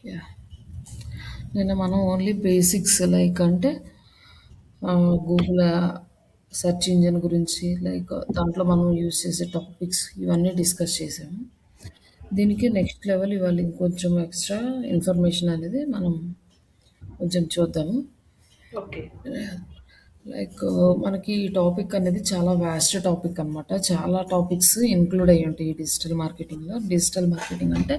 Yeah! నిన్న మనం only basics like అంటే గూగుల్ సెర్చ్ ఇంజిన్ గురించి లైక్ దాంట్లో మనం యూజ్ చేసే టాపిక్స్ ఇవన్నీ డిస్కస్ చేసాము. దీనికి నెక్స్ట్ లెవెల్ ఇవాళ ఇంకొంచెం ఎక్స్‌ట్రా ఇన్ఫర్మేషన్ అనేది మనం కొంచెం చూద్దాము. ఓకే. లైక్ మనకి ఈ టాపిక్ అనేది చాలా వాస్ట్ టాపిక్ అనమాట. చాలా టాపిక్స్ ఇంక్లూడ్ అయ్యి ఉంటాయి ఈ డిజిటల్ మార్కెటింగ్‌లో. డిజిటల్ మార్కెటింగ్ అంటే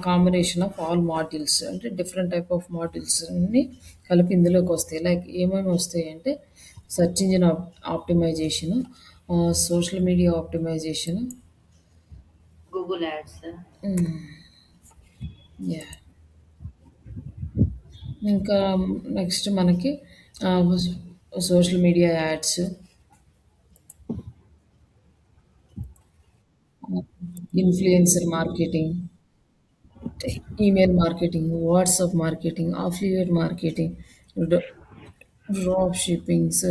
కాంబినేషన్ ఆఫ్ ఆల్ మాడ్యూల్స్ అంటే డిఫరెంట్ టైప్ ఆఫ్ మాడ్యూల్స్ అన్నీ కలిపి ఇందులోకి వస్తాయి. లైక్ ఏమేమి వస్తాయి అంటే search engine optimisation, social media optimisation. Google ads. Yeah! ఇంకా నెక్స్ట్ మనకి ah, social media ads, influencer marketing, email marketing, WhatsApp marketing, affiliate marketing, డ్ డ్రాప్ షిప్పింగ్స్,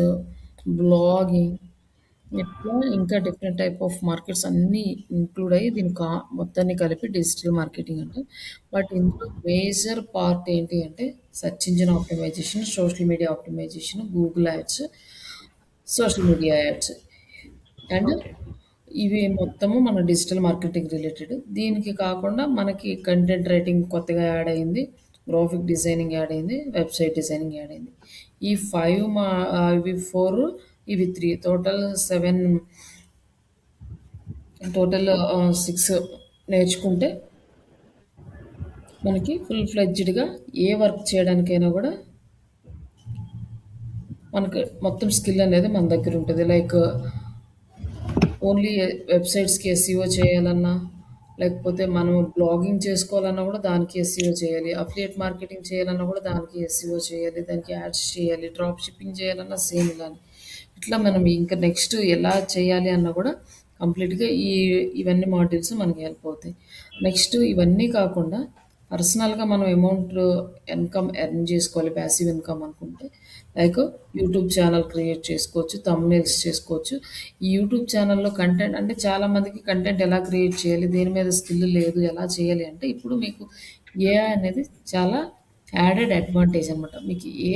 బ్లాగింగ్ ఇట్లా ఇంకా డిఫరెంట్ టైప్ ఆఫ్ మార్కెట్స్ అన్నీ ఇంక్లూడ్ అయ్యి దీని మొత్తాన్ని కలిపి డిజిటల్ మార్కెటింగ్ అంటాం. బట్ ఇందులో మేజర్ పార్ట్ ఏంటి అంటే search engine optimisation, social media optimisation, Google ads, social media ads and okay. ఇవి మొత్తము మన డిజిటల్ మార్కెటింగ్ రిలేటెడ్. దీనికి కాకుండా మనకి కంటెంట్ రైటింగ్ కొత్తగా యాడ్ అయింది. గ్రాఫిక్ డిజైనింగ్ యాడ్ అయింది. వెబ్‌సైట్ డిజైనింగ్ యాడ్ అయింది. ఈ 5 ఇవి 4 ఇవి 3 టోటల్ 7 టోటల్ 6 నేర్చుకుంటే మనకి ఫుల్ ఫ్లెడ్జ్డ్‌గా ఏ వర్క్ చేయడానికైనా గూడా మనకు మొత్తం స్కిల్ అనేది మన దగ్గర ఉంటది. లైక్ ఓన్లీ వెబ్‌సైట్స్‌కి ఎస్‌ఈఓ చేయాలన్నా, లేకపోతే మనం బ్లాగింగ్ చేసుకోవాలన్నా గూడా దానికి ఎస్‌ఈఓ చేయాలి. అఫిలియేట్ మార్కెటింగ్ చేయాలన్నా గూడా దానికి ఎస్‌ఈఓ చేయాలి. దానికి యాడ్స్ చేయాలి. డ్రాప్ షిప్పింగ్ చేయాలన్నా సేమ్ ఇలానే. ఇట్లా మనం ఇంకా నెక్స్ట్ ఎలా చేయాలి అన్నా గూడా కంప్లీట్‌గా ఇవన్నీ మాడ్యూల్స్ మనకి హెల్ప్ అవుతాయి. నెక్స్ట్ ఇవన్నీ కాకుండా పర్సనల్‌గా మనం అమౌంట్ ఇన్‌కమ్ ఎర్న్ జేసుకోవాలి. పాసివ్ ఇన్‌కమ్ అనుకుంటే లైక్ యూట్యూబ్ ఛానెల్ క్రియేట్ చేసుకోవచ్చు. థంబ్‌నెయిల్స్ చేసుకోవచ్చు. ఈ యూట్యూబ్ ఛానెల్‌లో కంటెంట్ అంటే చాలామందికి కంటెంట్ ఎలా క్రియేట్ చేయాలి? దేని మీద స్కిల్ లేదు. ఎలా చేయాలి అంటే ఇప్పుడు మీకు ఏఐ అనేది చాలా యాడెడ్ అడ్వాంటేజ్ అనమాట. మీకు ఏ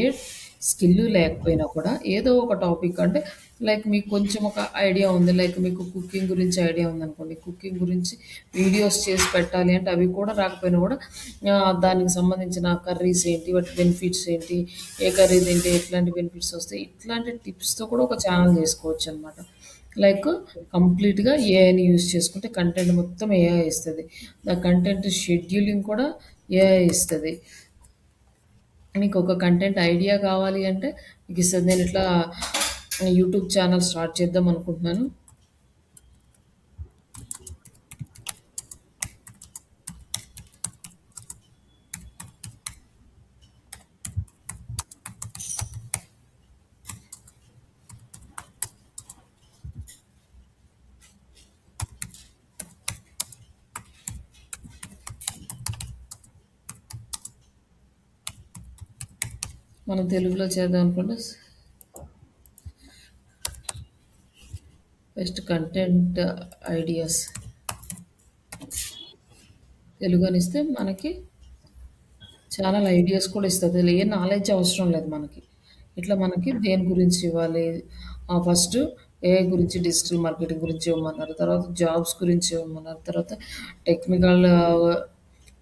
స్కిల్ లేకపోయినా కూడా ఏదో ఒక టాపిక్ అంటే లైక్ మీకు కొంచెం ఒక ఐడియా ఉంది. లైక్ మీకు కుకింగ్ గురించి ఐడియా ఉందనుకోండి. కుకింగ్ గురించి వీడియోస్ చేసి పెట్టాలి అంటే అవి కూడా రాకపోయినా కూడా దానికి సంబంధించిన కర్రీస్ ఏంటి? వాటి బెనిఫిట్స్ ఏంటి? ఏ కర్రీ తింటే ఎట్లాంటి బెనిఫిట్స్ వస్తాయి? ఇట్లాంటి టిప్స్‌తో కూడా ఒక ఛానెల్ చేసుకోవచ్చనమాట. లైక్ కంప్లీట్‌గా ఏఐని యూజ్ చేసుకుంటే కంటెంట్ మొత్తం ఏఐ ఇస్తది. ఆ కంటెంట్ షెడ్యూలింగ్ కూడా ఏఐ ఇస్తది. మీకొక కంటెంట్ ఐడియా కావాలి అంటే మీకిస్తది. నేనిట్లా యూట్యూబ్ ఛానెల్ స్టార్ట్ చేద్దాం అనుకుంటున్నాను. మనం తెలుగులో చేద్దాం అనుకుంటే బెస్ట్ కంటెంట్ ఐడియాస్ తెలుగు అని ఇస్తే మనకి ఛానల్ ఐడియాస్ కూడా ఇస్తది. ఏ నాలెడ్జ్ అవసరం లేదు మనకి. ఇట్లా మనకి దేని గురించి ఇవ్వాలి, ఫస్ట్ ఏఐ గురించి, డిజిటల్ మార్కెటింగ్ గురించి ఇవ్వమన్నారు. తర్వాత జాబ్స్ గురించి ఇవ్వమన్నారు. తర్వాత టెక్నికల్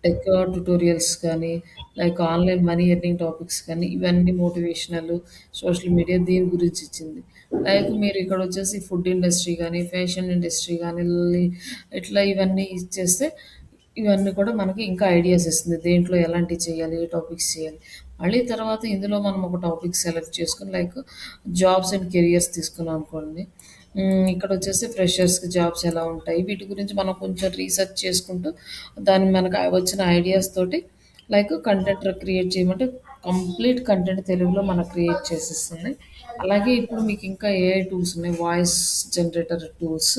టెక్ ట్యుటోరియల్స్ కానీ, like online money earning topics కానీ, ఇవన్నీ మోటివేషనల్, సోషల్ మీడియా దీని గురించి ఇచ్చింది. లైక్ మీరు ఇక్కడొచ్చేసి ఫుడ్ ఇండస్ట్రీ గానీ, ఫ్యాషన్ ఇండస్ట్రీ గానీ, ఇట్లా ఇవన్నీ ఇచ్చేస్తే ఇవన్నీ కూడా మనకి ఇంకా ఐడియాస్ ఇస్తుంది. దేంట్లో ఎలాంటివి చేయాలి? ఏ టాపిక్స్ చేయాలి? మళ్ళీ తర్వాత ఇందులో మనం ఒక టాపిక్ సెలెక్ట్ చేసుకొని లైక్ జాబ్స్ అండ్ కెరియర్స్ తీసుకున్నాం అనుకోండి. ఇక్కడొచ్చేసి ఫ్రెషర్స్‌కి జాబ్స్ ఎలా ఉంటాయి? వీటి గురించి మనం కొంచెం రీసెర్చ్ చేసుకుంటూ దాన్ని మనకు వచ్చిన ఐడియాస్ తోటి లైక్ కంటెంట్ క్రియేట్ చేయమంటే కంప్లీట్ కంటెంట్ తెలుగులో మనకు క్రియేట్ చేసిస్తుంది. అలాగే ఇప్పుడు మీకు ఇంకా ఏఐ టూల్స్ ఉన్నాయి. Voice generator tools.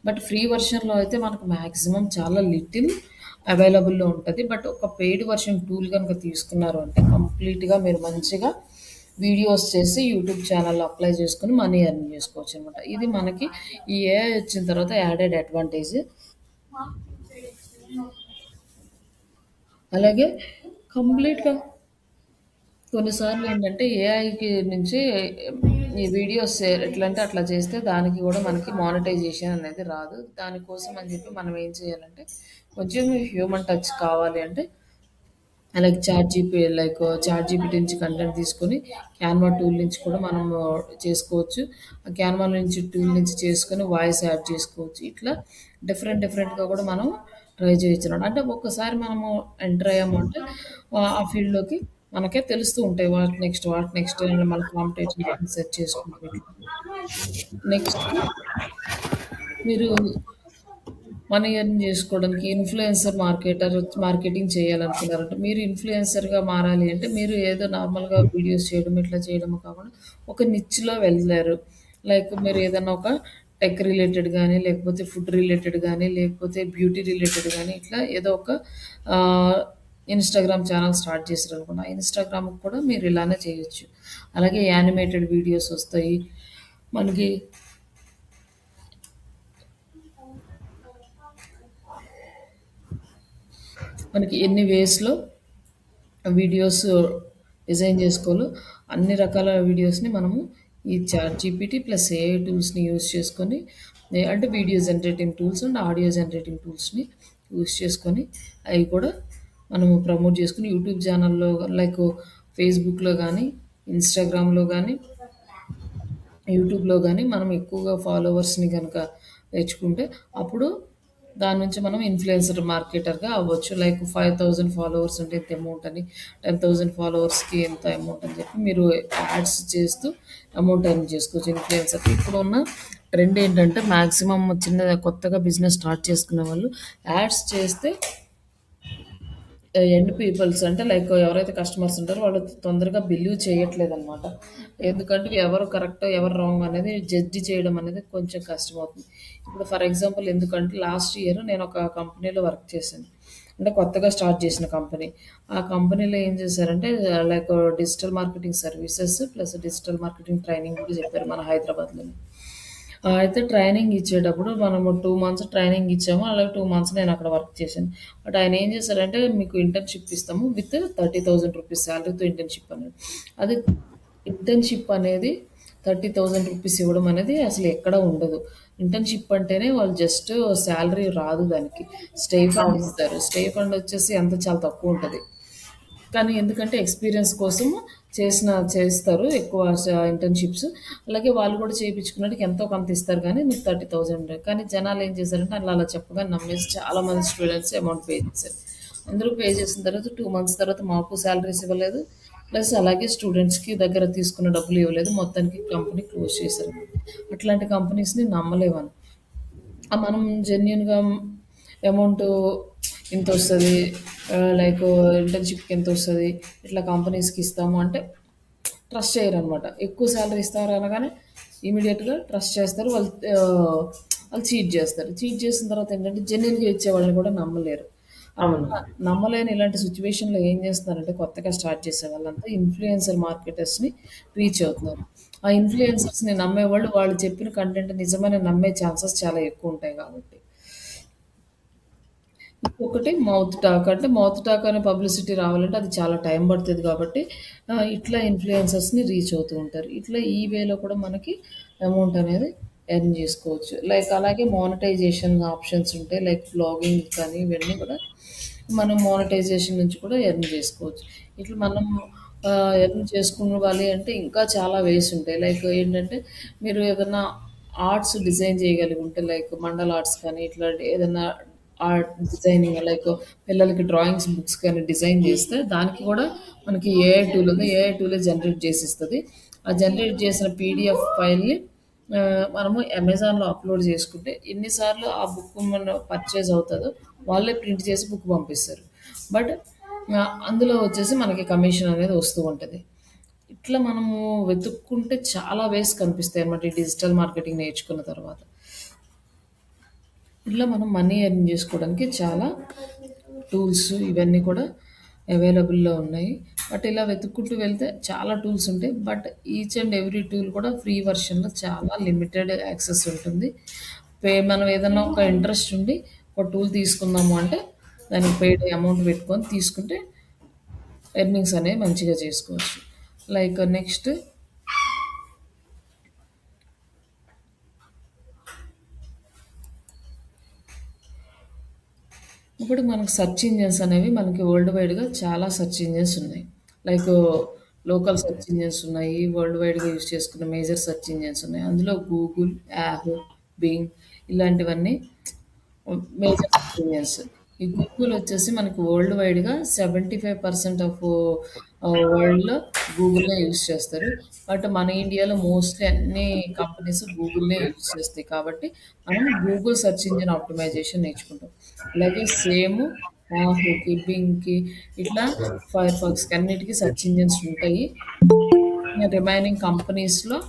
But free వెర్షన్‌లో అయితే మనకు మాక్సిమం చాలా లిటిల్ అవైలబుల్‌లో ఉంటది. బట్ ఒక పెయిడ్ వెర్షన్ టూల్ గనుక తీసుకున్నారు అంటే కంప్లీట్‌గా మీరు మంచిగా వీడియోస్ చేసి యూట్యూబ్ ఛానెల్‌లో అప్లై చేసుకొని మనీ ఎర్న్ చేసుకోవచ్చనమాట. ఇది మనకి ఈ ఏఐ వచ్చిన తర్వాత యాడెడ్ అడ్వాంటేజ్. అలాగే కంప్లీట్‌గా కొన్నిసార్లు ఏంటంటే ఏఐకి నుంచి ఈ వీడియోస్ ఎట్లా అంటే అట్లా చేస్తే దానికి కూడా మనకి మానిటైజేషన్ అనేది రాదు. దానికోసం అని చెప్పి మనం ఏం చేయాలంటే కొంచెం హ్యూమన్ టచ్ కావాలి అంటే చాట్ జీపీటీ నుంచి కంటెంట్ తీసుకొని క్యాన్వా టూల్ నుంచి కూడా మనం చేసుకోవచ్చు. ఆ క్యాన్వా నుంచి టూల్ నుంచి చేసుకొని వాయిస్ యాడ్ చేసుకోవచ్చు. ఇట్లా డిఫరెంట్‌గా కూడా మనం ట్రై చేయొచ్చనమాట. అంటే ఒక్కసారి మనము ఎంటర్ అయ్యామంటే ఆ ఫీల్డ్‌లోకి మనకే తెలుస్తూ ఉంటాయి. వాట్ నెక్స్ట్ అని మన కాంపిటేటివ్ సెర్చ్ చేసుకుంటూ ఇట్లా. నెక్స్ట్ మీరు మనీ ఎర్న్ చేసుకోవడానికి మార్కెటింగ్ చేయాలనుకున్నారంటే మీరు ఇన్‌ఫ్లుయెన్సర్‌గా మారాలి అంటే మీరు ఏదో నార్మల్‌గా వీడియోస్ చేయడం, ఇట్లా చేయడము కాకుండా ఒక నిచ్‌లో వెళ్లారు. లైక్ మీరు ఏదన్నా ఒక టెక్ రిలేటెడ్ గాని, లేకపోతే ఫుడ్ రిలేటెడ్ గాని, లేకపోతే బ్యూటీ రిలేటెడ్ గాని ఇట్లా ఏదో ఒక ఆహ్, ఇన్‌స్టాగ్రామ్ ఛానెల్ స్టార్ట్ చేశారనుకోండి. ఆ ఇన్‌స్టాగ్రామ్‌కి కూడా మీరు ఇలానే చేయొచ్చు. అలాగే యానిమేటెడ్ వీడియోస్ వస్తాయి. మనకి మనకి ఎన్ని వేస్‌లో వీడియోస్ డిజైన్ చేసుకోవాలో అన్ని రకాల వీడియోస్‌ని మనము ఈ చాట్ జీపీటీ ప్లస్ ఏఐ టూల్స్‌ని యూజ్ చేసుకొని అంటే video generating tools and audio generating టూల్స్‌ని యూజ్ చేసుకొని అవి కూడా మనము ప్రమోట్ చేసుకొని యూట్యూబ్ ఛానల్‌లో లైక్ ఫేస్‌బుక్‌లో గానీ, ఇన్‌స్టాగ్రామ్‌లో గానీ యూట్యూబ్‌లో గాని మనం ఎక్కువగా ఫాలోవర్స్‌ని గనక తెచ్చుకుంటే, అప్పుడు దాని నుంచి మనం ఇన్‌ఫ్లుయెన్సర్ మార్కెటర్‌గా అవ్వచ్చు. లైక్ 5000 ఫాలోవర్స్ ఉంటే ఇంత అమౌంట్ అని, 10,000 ఫాలోవర్స్‌కి ఇంత అమౌంట్ అని చెప్పి మీరు యాడ్స్ చేస్తూ అమౌంట్ ఎర్న్ చేసుకోవచ్చు ఇన్‌ఫ్లుయెన్సర్. ఇప్పుడున్న ట్రెండ్ ఏంటంటే మాక్సిమం కొత్తగా బిజినెస్ స్టార్ట్ చేసుకునే వాళ్ళు యాడ్స్ చేస్తే ఎండ్ పీపుల్స్ అంటే లైక్ ఎవరైతే కస్టమర్స్ ఉంటారో వాళ్ళు తొందరగా బిలీవ్ చేయట్లేదనమాట. ఎందుకంటే ఎవరు కరెక్ట్, ఎవరు రాంగ్ అనేది జడ్జ్ చేయడం అనేది కొంచెం కష్టమవుతుంది. ఇప్పుడు ఫర్ ఎగ్జాంపుల్ ఎందుకంటే లాస్ట్ ఇయర్ నేను ఒక కంపెనీలో వర్క్ చేశాను. అంటే కొత్తగా స్టార్ట్ చేసిన కంపెనీ. ఆ కంపెనీలో ఏం చేశారంటే like digital marketing services plus digital marketing training కూడా చెప్పారు మన హైదరాబాద్‌లోనే. అయితే ట్రైనింగ్ ఇచ్చేటప్పుడు మనము 2 మంత్స్ ట్రైనింగ్ ఇచ్చాము. అలాగే 2 మంత్స్ నేనక్కడ వర్క్ చేశాను. బట్ ఆయన ఏం చేశారంటే, "మీకు ఇంటర్న్‌షిప్ ఇస్తాము విత్ రూ. 30,000 సాలరీతో ఇంటర్న్‌షిప్" అన్నాడు. అది ఇంటర్న్‌షిప్ అనేది రూ. 30,000 ఇవ్వడం అనేది అసలు ఎక్కడ ఉండదు. ఇంటర్న్‌షిప్ అంటేనే వాళ్ళు జస్ట్ సాలరీ రాదు దానికి. స్టే ఫండ్ అవును. ఇస్తారు. స్టే ఫండ్ వచ్చేసి చాలా తక్కువుంటది. కానీ ఎందుకంటే ఎక్స్‌పీరియన్స్ కోసము చేస్తారు ఎక్కువ ఇంటర్న్‌షిప్స్. అలాగే వాళ్ళు కూడా చేపించుకున్నటికి ఎంతో కొంత ఇస్తారు గానీ మీకు 30,000 కానీ జనాలు ఏం చేశారంటే అలా చెప్పగానే నమ్మేసి చాలా మంది స్టూడెంట్స్ అమౌంట్ పే చేశారు. అందరూ పే చేసిన తర్వాత 2 మంత్స్ తర్వాత మాకు సాలరీస్ ఇవ్వలేదు. ప్లస్ అలాగే స్టూడెంట్స్‌కి దగ్గర తీసుకున్న డబ్బులు ఇవ్వలేదు. మొత్తానికి కంపెనీ క్లోజ్ చేశారన్నమాట. అట్లాంటి కంపెనీస్‌ని నమ్మలేమని. మనం జెన్యూన్‌గా అమౌంటు ఇంతొస్తది. లైక్ ఇంటర్న్‌షిప్‌కి ఇంతొస్తది. ఇట్లా కంపెనీస్‌కి ఇస్తాము అంటే ట్రస్ట్ చేయరనమాట. ఎక్కువ సాలరీ ఇస్తారు అనగానే ఇమ్మీడియేట్‌గా ట్రస్ట్ చేస్తారు. వాళ్ళు చీట్ చేస్తారు. చీట్ చేసిన తర్వాత ఏంటంటే జెన్యూన్‌గా ఇచ్చేవాళ్ళని కూడా నమ్మలేరు. అవును. అట్లా నమ్మలేని ఇలాంటి సిట్యుయేషన్‌లో ఏం చేస్తున్నారంటే కొత్తగా స్టార్ట్ చేసే వాళ్ళంతా ఇన్‌ఫ్లుయెన్సర్ మార్కెటర్స్‌ని రీచ్ అవుతున్నారు. ఆ ఇన్‌ఫ్లుయెన్సర్స్‌ని నమ్మేవాళ్ళు వాళ్ళు చెప్పిన కంటెంట్ నిజమని నమ్మే ఛాన్సెస్ చాలా ఎక్కువుంటాయి కాబట్టి. ఇంకొకటి మౌత్ టాక్. అంటే మౌత్ టాక్ అనే పబ్లిసిటీ రావాలంటే అది చాలా టైం పడతది కాబట్టి ఇట్లా ఇన్‌ఫ్లుయెన్సర్స్‌ని రీచ్ అవుతూ ఉంటారు. ఇట్లా ఈ వేలో కూడా మనకి అమౌంట్ అనేది ఎర్న్ జేసుకోవచ్చు. లైక్ అలాగే మానిటైజేషన్ ఆప్షన్స్ ఉంటాయి. లైక్ వ్లాగింగ్ కానీ ఇవన్నీ కూడా మనం మానిటైజేషన్ నుంచి కూడా ఎర్న్ జేసుకోవచ్చు. ఇట్లా మనం ఎర్న్ చేసుకోవాలి అంటే ఇంకా చాలా వేస్ ఉంటాయి. లైక్ ఏంటంటే మీరు ఏదన్నా ఆర్ట్స్ డిజైన్ చేయగలిగి ఉంటే లైక్ మండల ఆర్ట్స్ కానీ ఇట్లాంటి ఏదన్నా ఆర్ట్ డిజైనింగ్ లైక్ పిల్లలకి డ్రాయింగ్స్ బుక్స్ కానీ డిజైన్ చేస్తే దానికి కూడా మనకి ఏఐ టూల్ ఉంది. ఏఐ టూలే జనరేట్ చేసిస్తది. ఆ జనరేట్ చేసిన పీడిఎఫ్ ఫైల్‌ని మనము అమెజాన్‌లో అప్‌లోడ్ చేసుకుంటే ఎన్ని సార్లు ఆ బుక్ మన పర్చేజ్ అవుతదో వాళ్ళే ప్రింట్ చేసి బుక్ పంపిస్తారు. బట్ అందులో వచ్చేసి మనకి కమిషన్ అనేది వస్తూ ఉంటది. ఇట్లా మనము వెతుక్కుంటే చాలా వేస్ కనిపిస్తాయన్నమాట. ఈ డిజిటల్ మార్కెటింగ్ నేర్చుకున్న తర్వాత. ఇట్లా మనం మనీ ఎర్న్ చేసుకోవడానికి చాలా టూల్స్ ఇవన్నీ కూడా అవైలబుల్‌లో ఉన్నాయి. బట్ ఇలా వెతుక్కుంటూ వెళ్తే చాలా టూల్స్ ఉంటాయి. But each and every tool కూడా ఫ్రీ వెర్షన్‌లో చాలా లిమిటెడ్ యాక్సెస్ ఉంటుంది. మనం ఏదన్నా ఒక ఇంట్రెస్ట్ ఉండి ఒక టూల్ తీసుకుందాము అంటే దానికి పెయిడ్ అమౌంట్ పెట్టుకొని తీసుకుంటే ఎర్నింగ్స్ అనేవి మంచిగా చేసుకోవచ్చు. లైక్ నెక్స్ట్ ఇప్పుడు మనకు సెర్చ్ ఇంజిన్స్ అనేవి మనకి వరల్డ్ వైడ్‌గా చాలా సెర్చ్ ఇంజిన్స్ ఉన్నాయి. లైక్ లోకల్ సెర్చ్ ఇంజిన్స్ ఉన్నాయి. వరల్డ్ వైడ్‌గా యూజ్ చేసుకున్న మేజర్ సెర్చ్ ఇంజిన్స్ ఉన్నాయి. అందులో గూగుల్, యాహూ, బింగ్ ఇలాంటివన్నీ మేజర్ ఎక్స్‌పీరియన్స్. ఈ గూగుల్ వచ్చేసి మనకి వరల్డ్ వైడ్‌గా 75% ఆఫ్ వరల్డ్‌లో గూగుల్‌నే యూజ్ చేస్తారు. బట్ మన ఇండియాలో మోస్ట్‌లీ అన్ని కంపెనీస్ గూగుల్‌నే యూజ్ చేస్తాయి. కాబట్టి మనం గూగుల్ సెర్చ్ ఇంజిన్ ఆప్టిమైజేషన్ నేర్చుకుంటాం. అలాగే సేమ్ యాహూకి, బింగ్‌కి ఇట్లా ఫైర్‌ఫాక్స్‌కి అన్నిటికి సెర్చ్ ఇంజిన్స్ ఉంటాయి. రిమైనింగ్ కంపెనీస్‌లో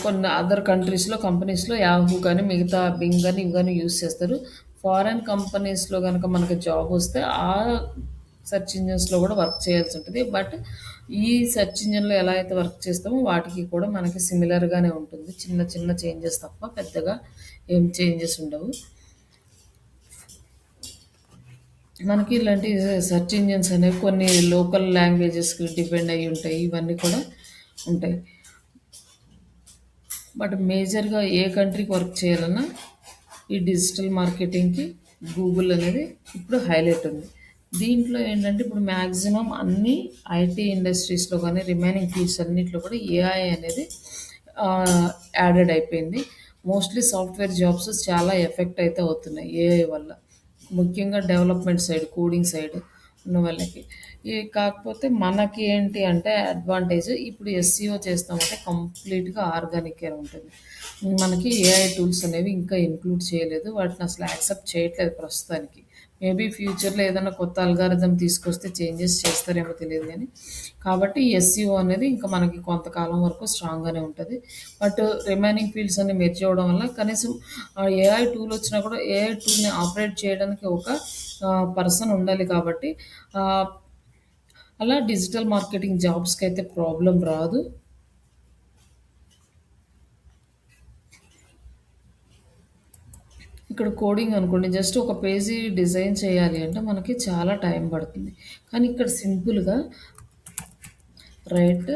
కొన్ని అదర్ కంట్రీస్‌లో కంపెనీస్‌లో యాహూ కానీ, మిగతా బింగ్ గాని, ఇవి గాని యూజ్ చేస్తారు. ఫారెన్ కంపెనీస్‌లో గనక మనకు జాబ్ వస్తే ఆ సెర్చ్ ఇంజిన్స్‌లో కూడా వర్క్ చేయాల్సి ఉంటది. బట్ ఈ సెర్చ్ ఇంజిన్‌లో ఎలా అయితే వర్క్ చేస్తామో వాటికి కూడా మనకి సిమిలర్‌గానే ఉంటుంది. చిన్న చిన్న చేంజెస్ తప్ప పెద్దగా ఏం చేంజెస్ ఉండవు. మనకి ఇలాంటి సెర్చ్ ఇంజిన్స్ అనేవి కొన్ని లోకల్ లాంగ్వేజెస్‌కి డిపెండ్ అయ్యి ఉంటాయి. ఇవన్నీ కూడా ఉంటాయి. బట్ మేజర్‌గా ఏ కంట్రీకి వర్క్ చేయాలన్నా ఈ డిజిటల్ మార్కెటింగ్‌కి గూగుల్ అనేది ఇప్పుడు హైలైట్ ఉంది. దీంట్లో ఏంటంటే ఇప్పుడు మ్యాక్సిమం అన్ని ఐటీ ఇండస్ట్రీస్‌లో గానీ, రిమైనింగ్ ఫీల్డ్స్ అన్నిట్లో కూడా ఏఐ అనేది యాడెడ్ అయిపోయింది. మోస్ట్‌లీ సాఫ్ట్‌వేర్ జాబ్స్ చాలా ఎఫెక్ట్ అయితే అవుతున్నాయి ఏఐ వల్ల. ముఖ్యంగా డెవలప్‌మెంట్ సైడ్, కోడింగ్ సైడ్ ఉన్న వాళ్ళకి. కాకపోతే మనకి ఏంటి అంటే అడ్వాంటేజ్ ఇప్పుడు ఎస్సీఓ చేస్తామంటే కంప్లీట్‌గా ఆర్గానికే ఉంటుంది. మనకి ఏఐ టూల్స్ అనేవి ఇంకా ఇంక్లూడ్ చేయలేదు. వాటిని అసలు యాక్సెప్ట్ చేయట్లేదు ప్రస్తుతానికి. మేబీ ఫ్యూచర్‌లో ఏదైనా కొత్త అల్గారిథం తీసుకొస్తే చేంజెస్ చేస్తారేమో తెలీదు గానీ, కాబట్టి ఎస్సీఓ అనేది ఇంకా మనకి కొంతకాలం వరకు స్ట్రాంగ్‌గానే ఉంటది. బట్ రిమైనింగ్ ఫీల్డ్స్ అన్ని మెర్జ్ అవ్వడం వల్ల కనీసం ఏఐ టూల్ వచ్చినా కూడా ఏఐ టూల్‌ని ఆపరేట్ చేయడానికి ఒక పర్సన్ ఉండాలి కాబట్టి ఆహ్, అలా డిజిటల్ మార్కెటింగ్ జాబ్స్‌కైతే ప్రాబ్లమ్ రాదు. ఇక్కడ కోడింగ్ అనుకోండి జస్ట్ ఒక పేజీ డిజైన్ చేయాలి అంటే మనకి చాలా టైం పడుతుంది. కానీ ఇక్కడ సింపుల్‌గా right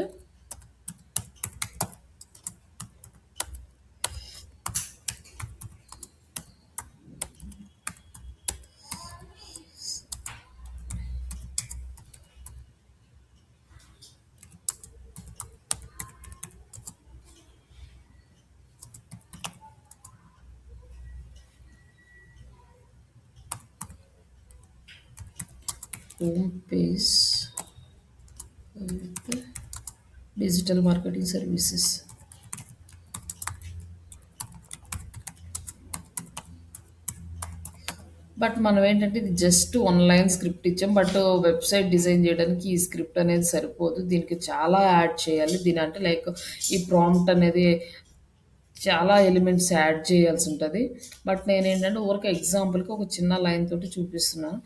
home page with digital marketing services. But మనం ఏంటంటే ఇది జస్ట్ వన్ లైన్ స్క్రిప్ట్ ఇచ్చాం. బట్ వెబ్‌సైట్ డిజైన్ చేయడానికి ఈ స్క్రిప్ట్ అనేది సరిపోదు. దీనికి చాలా యాడ్ చేయాలి. దీని అంటే లైక్ ఈ ప్రాంప్ట్ అనేది చాలా ఎలిమెంట్స్ యాడ్ చేయాల్సి ఉంటది. బట్ నేనేంటంటే ఊరికే ఎగ్జాంపుల్‌కి ఒక చిన్న లైన్ తోటి చూపిస్తున్నాను.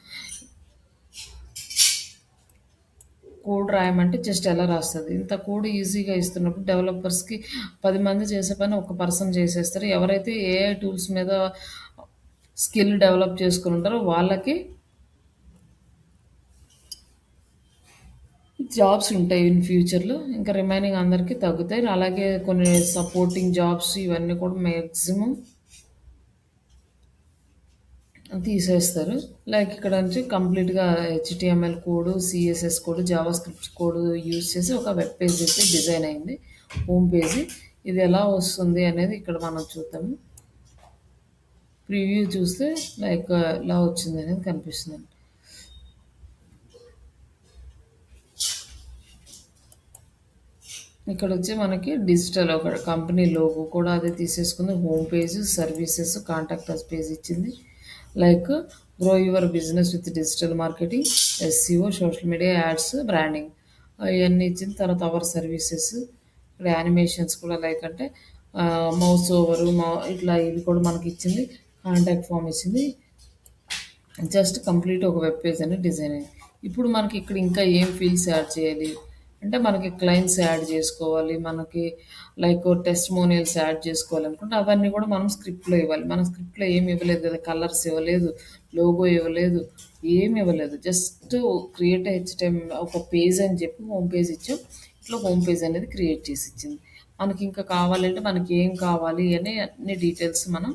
కోడ్ రాయమంటే జస్ట్ ఎలా రాస్తది. ఇంత కోడ్ ఈజీగా ఇస్తున్నప్పుడు డెవలపర్స్‌కి 10 మంది చేసే పని ఒక పర్సన్ చేసేస్తారు. ఎవరైతే ఏఐ టూల్స్ మీద స్కిల్ డెవలప్ చేసుకొని ఉంటారో వాళ్ళకి జాబ్స్ ఉంటాయి ఇన్ ఫ్యూచర్‌లో. ఇంకా రిమైనింగ్ అందరికి తగ్గుతాయి. అలాగే కొన్ని సపోర్టింగ్ జాబ్స్ ఇవన్నీ కూడా మాక్సిమం తీసేస్తారు. లైక్ ఇక్కడ నుంచి కంప్లీట్‌గా HTML code, CSS code, Java script code use చేసి ఒక వెబ్ పేజ్ అయితే డిజైన్ అయింది. Home page. ఇది ఎలా వస్తుంది అనేది ఇక్కడ మనం చూద్దాము. ప్రివ్యూ చూస్తే లైక్ ఎలా వచ్చింది అనేది కనిపిస్తుందండి. ఇక్కడొచ్చి మనకి డిజిటల్ ఒక కంపెనీ లోగో కూడా అదే తీసేసుకుంది. Home page, services, contact us page ఇచ్చింది. Like grow your business with digital marketing, SEO, social media ads, branding ఇవన్నీ ఇచ్చింది. తర్వాత అవర్ సర్వీసెస్ ఇక్కడ యానిమేషన్స్ కూడా లైక్ అంటే మౌస్ ఓవరు ఇట్లా ఇవి కూడా మనకి ఇచ్చింది. కాంటాక్ట్ ఫామ్ ఇచ్చింది. జస్ట్ కంప్లీట్ ఒక వెబ్ పేజ్ అనేది డిజైన్ అయింది. ఇప్పుడు మనకి ఇక్కడ ఇంకా ఏం ఫీల్డ్స్ యాడ్ చేయాలి అంటే మనకి క్లయింట్స్ యాడ్ చేసుకోవాలి. మనకి లైక్ టెస్టిమోనియల్స్ యాడ్ చేసుకోవాలనుకుంటే అవన్నీ కూడా మనం స్క్రిప్ట్‌లో ఇవ్వాలి. మనం స్క్రిప్ట్‌లో ఏమి ఇవ్వలేదు కదా! కలర్స్ ఇవ్వలేదు, లోగో ఇవ్వలేదు, ఏమి ఇవ్వలేదు. జస్ట్ క్రియేట్ ఒక పేజ్ అని చెప్పి హోమ్ పేజ్ ఇచ్చాం. ఇట్లా హోమ్ పేజ్ అనేది క్రియేట్ చేసి ఇచ్చింది. మనకి ఇంకా కావాలంటే మనకి ఏం కావాలి అని అన్ని డీటెయిల్స్ మనం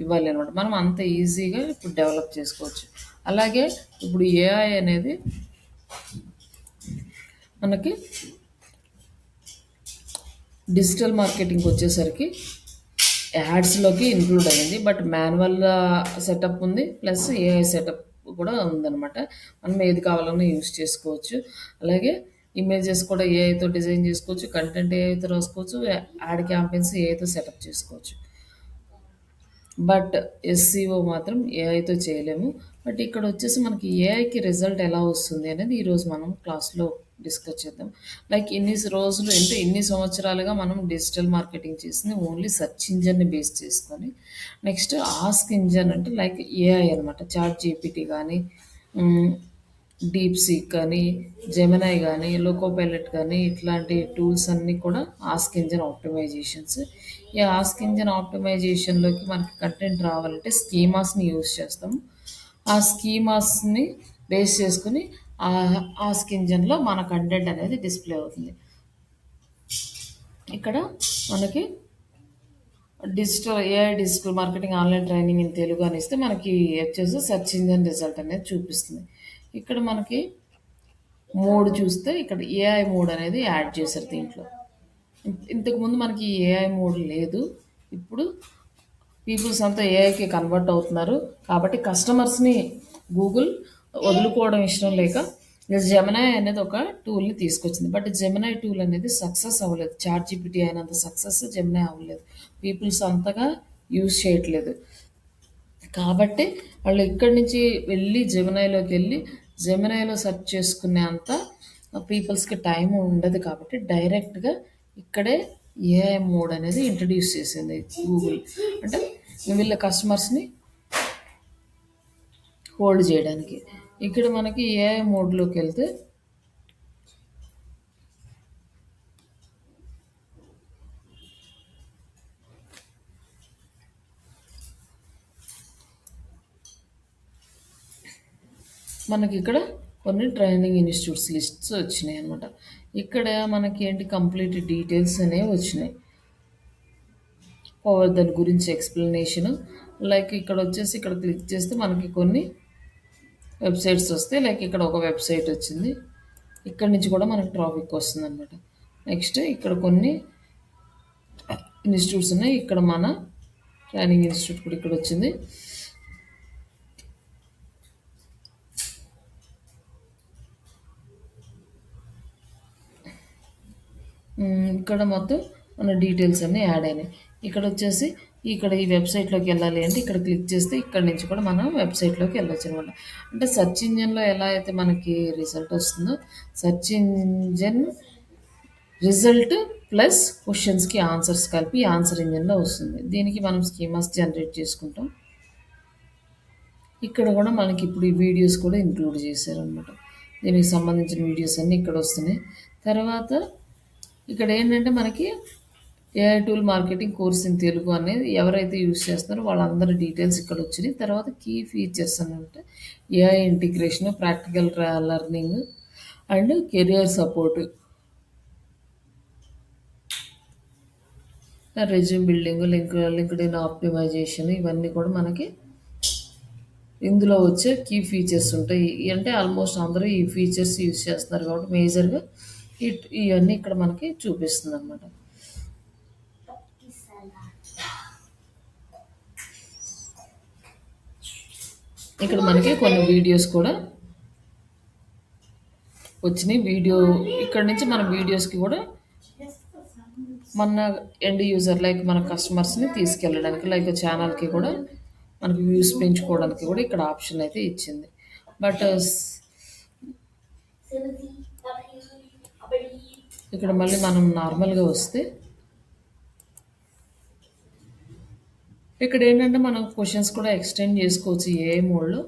ఇవ్వాలి అనమాట. మనం అంత ఈజీగా ఇప్పుడు డెవలప్ చేసుకోవచ్చు. అలాగే ఇప్పుడు ఏఐ అనేది మనకి డిజిటల్ మార్కెటింగ్కి వచ్చేసరికి యాడ్స్లోకి ఇంక్లూడ్ అయ్యింది. బట్ మాన్యువల్ సెటప్ ఉంది, ప్లస్ ఏఐ సెటప్ కూడా ఉందన్నమాట. మనం ఏది కావాలన్నా యూస్ చేసుకోవచ్చు. అలాగే ఇమేజెస్ కూడా ఏఐతో డిజైన్ చేసుకోవచ్చు, కంటెంట్ ఏఐతో రాసుకోవచ్చు, యాడ్ క్యాంపెయిన్స్ ఏఐతో సెటప్ చేసుకోవచ్చు. బట్ ఎస్సీఓ మాత్రం ఏఐతో చేయలేము. బట్ ఇక్కడ వచ్చేసి మనకి ఏఐకి రిజల్ట్ ఎలా వస్తుంది అనేది ఈరోజు మనం క్లాస్లో డిస్కస్ చేద్దాం. లైక్ ఇన్ని రోజులు అంటే ఇన్ని సంవత్సరాలుగా మనం డిజిటల్ మార్కెటింగ్ చేసింది ఓన్లీ సెర్చ్ ఇంజన్ని బేస్ చేసుకొని. నెక్స్ట్ ఆస్క్ ఇంజన్ అంటే లైక్ ఏఐ అనమాట. చాట్ జీపీటీ కానీ, డీప్ సీక్ కానీ, జెమినై కానీ, లోకో పైలట్ కానీ ఇట్లాంటి టూల్స్ అన్నీ కూడా ఆస్క్ ఇంజన్ ఆప్టిమైజేషన్స్. ఈ ఆస్క్ ఇంజన్ ఆప్టిమైజేషన్లోకి మనకి కంటెంట్ రావాలంటే స్కీమాస్ని యూజ్ చేస్తాము. ఆ స్కీమాస్ని బేస్ చేసుకుని ఆ ఆస్క్ ఇంజన్లో మన కంటెంట్ అనేది డిస్ప్లే అవుతుంది. ఇక్కడ మనకి digital marketing online training in Telugu అని ఇస్తే మనకి వచ్చేసి సెర్చ్ ఇంజన్ రిజల్ట్ అనేది చూపిస్తుంది. ఇక్కడ మనకి మోడ్ చూస్తే ఇక్కడ ఏఐ మోడ్ అనేది యాడ్ చేశారు దీంట్లో. ఇంతకుముందు మనకి ఏఐ మోడ్ లేదు. ఇప్పుడు పీపుల్స్ అంతా ఏఐకి కన్వర్ట్ అవుతున్నారు కాబట్టి కస్టమర్స్ని గూగుల్ వదులుకోవడం ఇష్టం లేక జెమినై అనేది ఒక టూల్ని తీసుకొచ్చింది. బట్ జెమినై టూల్ అనేది సక్సెస్ అవ్వలేదు. చాట్ జీపీటీ అయినంత సక్సెస్ జెమినై అవ్వలేదు. పీపుల్స్ అంతగా యూజ్ చేయట్లేదు. కాబట్టి వాళ్ళు ఇక్కడి నుంచి వెళ్ళి జెమినైలోకి వెళ్ళి జెమినైలో సెర్చ్ చేసుకునే అంత పీపుల్స్కి టైం ఉండదు. కాబట్టి డైరెక్ట్గా ఇక్కడే ఏఐ మోడ్ అనేది ఇంట్రడ్యూస్ చేసింది గూగుల్. అంటే వీళ్ళ కస్టమర్స్ని హోల్డ్ చేయడానికి. ఇక్కడ మనకి ఏఐ మోడ్లోకి వెళ్తే మనకి ఇక్కడ కొన్ని ట్రైనింగ్ ఇన్స్టిట్యూట్స్ లిస్ట్స్ వచ్చినాయి అనమాట. ఇక్కడ మనకి ఏంటి కంప్లీట్ డీటెయిల్స్ అనేవి వచ్చినాయి. దాని గురించి ఎక్స్ప్లెనేషన్. లైక్ ఇక్కడ వచ్చేసి ఇక్కడ క్లిక్ చేస్తే మనకి కొన్ని వెబ్సైట్స్ వస్తాయి. లైక్ ఇక్కడ ఒక వెబ్సైట్ వచ్చింది. ఇక్కడ నుంచి కూడా మనకి ట్రాఫిక్ వస్తుంది అనమాట. నెక్స్ట్ ఇక్కడ కొన్ని ఇన్స్టిట్యూట్స్ ఉన్నాయి. ఇక్కడ మన ట్రైనింగ్ ఇన్స్టిట్యూట్ కూడా ఇక్కడ వచ్చింది. ఇక్కడ మొత్తం మన డీటెయిల్స్ అన్నీ యాడ్ అయినాయి. ఇక్కడ వచ్చేసి ఇక్కడ ఈ వెబ్సైట్లోకి వెళ్ళాలి అంటే ఇక్కడ క్లిక్ చేస్తే ఇక్కడ నుంచి కూడా మనం వెబ్సైట్లోకి వెళ్ళొచ్చు అనమాట. అంటే సెర్చ్ ఇంజన్లో ఎలా అయితే మనకి రిజల్ట్ వస్తుందో సెర్చ్ ఇంజన్ రిజల్ట్ ప్లస్ క్వశ్చన్స్కి ఆన్సర్స్ కలిపి ఆన్సర్ ఇంజన్లో వస్తుంది. దీనికి మనం స్కీమాస్ జనరేట్ చేసుకుంటాం. ఇక్కడ కూడా మనకి ఇప్పుడు ఈ వీడియోస్ కూడా ఇంక్లూడ్ చేశారనమాట. దీనికి సంబంధించిన వీడియోస్ అన్నీ ఇక్కడ వస్తున్నాయి. తర్వాత ఇక్కడ ఏంటంటే మనకి AI tool marketing course in Telugu అనేది ఎవరైతే యూజ్ చేస్తారో వాళ్ళందరి డీటెయిల్స్ ఇక్కడ వచ్చినాయి. తర్వాత కీ ఫీచర్స్ అని అంటే AI integration, practical learning and career support, resume building, LinkedIn optimization ఇవన్నీ కూడా మనకి ఇందులో వచ్చే కీ ఫీచర్స్ ఉంటాయి. అంటే ఆల్మోస్ట్ అందరూ ఈ ఫీచర్స్ యూజ్ చేస్తున్నారు కాబట్టి మేజర్గా ఇవన్నీ ఇక్కడ మనకి చూపిస్తుంది అనమాట. ఇక్కడ మనకి కొన్ని వీడియోస్ కూడా వచ్చినాయి. ఇక్కడ నుంచి మన వీడియోస్కి కూడా మన ఎండ్ యూజర్ లైక్ మన కస్టమర్స్ని తీసుకెళ్ళడానికి లైక్ ఛానల్కి కూడా మనకి వ్యూస్ పెంచుకోవడానికి కూడా ఇక్కడ ఆప్షన్ అయితే ఇచ్చింది. బట్ ఇక్కడ మళ్ళీ మనం నార్మల్గా వస్తే ఇక్కడ ఏంటంటే మనం క్వశ్చన్స్ కూడా ఎక్స్టెండ్ చేసుకోవచ్చు ఏఐ మోడ్లో.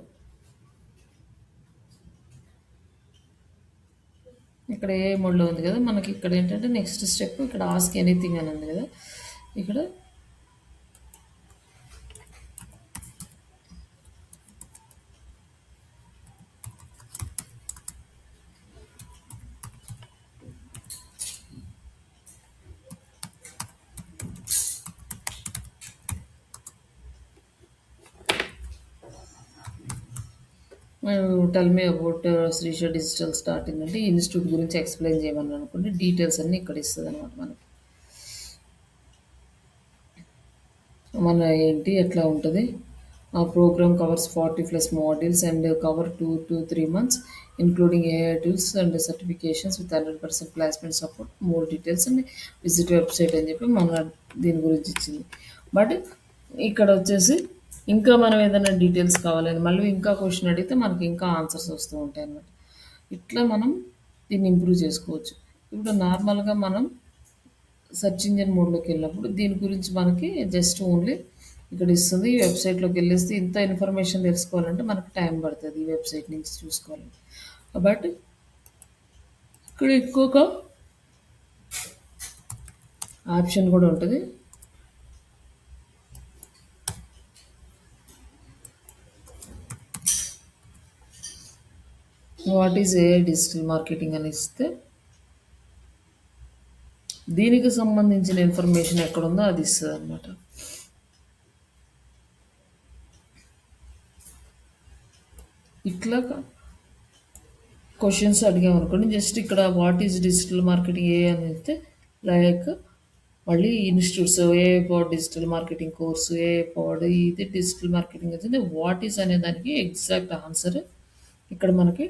ఇక్కడ ఏఐ మోడ్లో ఉంది కదా, మనకి ఇక్కడ ఏంటంటే నెక్స్ట్ స్టెప్ ఇక్కడ ఆస్క్ ఎనీథింగ్ అని ఉంది కదా, ఇక్కడ tell me about Srisha digital starting అంటే ఇన్స్టిట్యూట్ గురించి ఎక్స్ప్లెయిన్ చేయమని అనుకోండి, డీటెయిల్స్ అన్నీ ఇక్కడ ఇస్తుంది అనమాట మనకి. మన ఏంటి ఎట్లా ఉంటుంది, ఆ programme covers 40+ modules and cover 2 to 3 months including AI tools and certifications with 100% placement support, more details and visit website అని చెప్పి మన దీని గురించి ఇచ్చింది. బట్ ఇక్కడ వచ్చేసి ఇంకా మనం ఏదైనా డీటెయిల్స్ కావాలని మళ్ళీ ఇంకా క్వశ్చన్ అడిగితే మనకి ఇంకా ఆన్సర్స్ వస్తూ ఉంటాయి అన్నమాట. ఇట్లా మనం దీన్ని ఇంప్రూవ్ చేసుకోవచ్చు. ఇప్పుడు నార్మల్గా మనం సెర్చ్ ఇంజిన్ మోడ్లోకి వెళ్ళినప్పుడు దీని గురించి మనకి జస్ట్ ఓన్లీ ఇక్కడ ఇస్తుంది. ఈ వెబ్సైట్లోకి వెళ్ళేస్తే ఇంత ఇన్ఫర్మేషన్ తెలుసుకోవాలంటే మనకు టైం పడుతుంది ఈ వెబ్సైట్ నుంచి చూసుకోవాలి. బట్ ఇక్కడ ఇంకొక ఆప్షన్ కూడా ఉంటుంది. What is AI digital marketing అని ఇస్తే దీనికి సంబంధించిన ఇన్ఫర్మేషన్ ఎక్కడుందో అది ఇస్తుంది అనమాట. ఇట్లా క్వశ్చన్స్ అడిగామనుకోండి, జస్ట్ ఇక్కడ వాట్ ఈజ్ డిజిటల్ మార్కెటింగ్ ఏ అని అయితే లైక్ మళ్ళీ ఇన్స్టిట్యూట్స్ ఏ పవర్ డిజిటల్ మార్కెటింగ్ కోర్సు ఏ పవర్ ఇది డిజిటల్ మార్కెటింగ్ వచ్చింది, వాట్ ఈజ్ అనే దానికి ఎగ్జాక్ట్ ఆన్సర్ ఇక్కడ మనకి